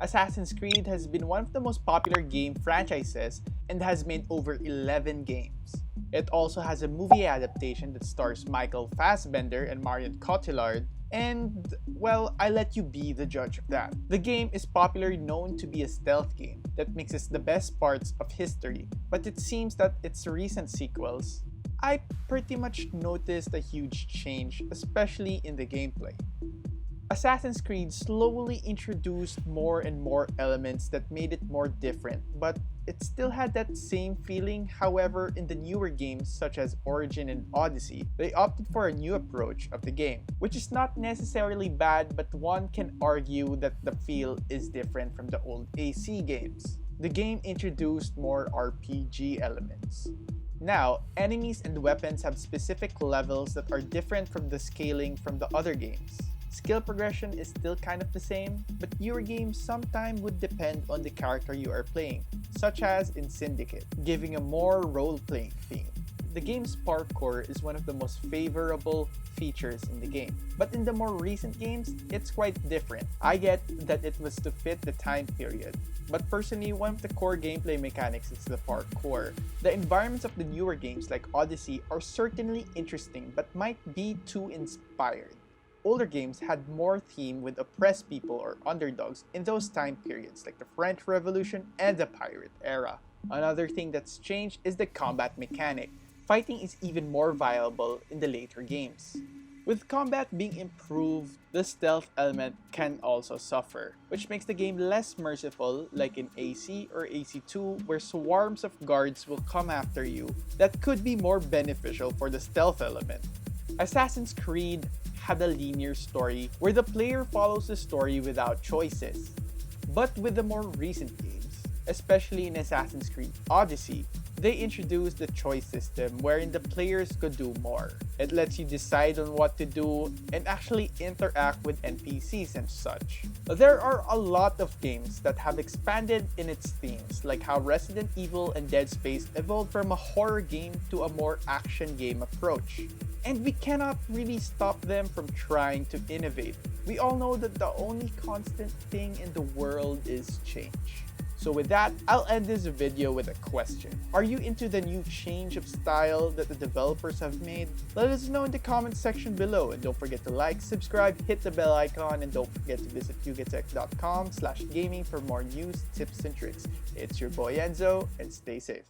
Assassin's Creed has been one of the most popular game franchises and has made over 11 games. It also has a movie adaptation that stars Michael Fassbender and Marion Cotillard, and, well, I let you be the judge of that. The game is popularly known to be a stealth game that mixes the best parts of history, but it seems that its recent sequels, I pretty much noticed a huge change, especially in the gameplay. Assassin's Creed slowly introduced more and more elements that made it more different, but it still had that same feeling. However, in the newer games such as Origin and Odyssey, they opted for a new approach of the game, which is not necessarily bad, but one can argue that the feel is different from the old AC games. The game introduced more RPG elements. Now, enemies and weapons have specific levels that are different from the scaling from the other games. Skill progression is still kind of the same, but newer games sometimes would depend on the character you are playing, such as in Syndicate, giving a more role-playing theme. The game's parkour is one of the most favorable features in the game, but in the more recent games, it's quite different. I get that it was to fit the time period, but personally, one of the core gameplay mechanics is the parkour. The environments of the newer games like Odyssey are certainly interesting, but might be too inspired. Older games had more theme with oppressed people or underdogs in those time periods like the French Revolution and the Pirate era. Another thing that's changed is the combat mechanic. Fighting is even more viable in the later games. With combat being improved, the stealth element can also suffer, which makes the game less merciful like in AC or AC2 where swarms of guards will come after you that could be more beneficial for the stealth element. Assassin's Creed had a linear story where the player follows the story without choices. But with the more recent games, especially in Assassin's Creed Odyssey, they introduced the choice system wherein the players could do more. It lets you decide on what to do and actually interact with NPCs and such. There are a lot of games that have expanded in its themes, like how Resident Evil and Dead Space evolved from a horror game to a more action game approach. And we cannot really stop them from trying to innovate. We all know that the only constant thing in the world is change. So with that, I'll end this video with a question. Are you into the new change of style that the developers have made? Let us know in the comment section below, and don't forget to like, subscribe, hit the bell icon, and don't forget to visit hugatech.com/gaming for more news, tips, and tricks. It's your boy Enzo, and stay safe.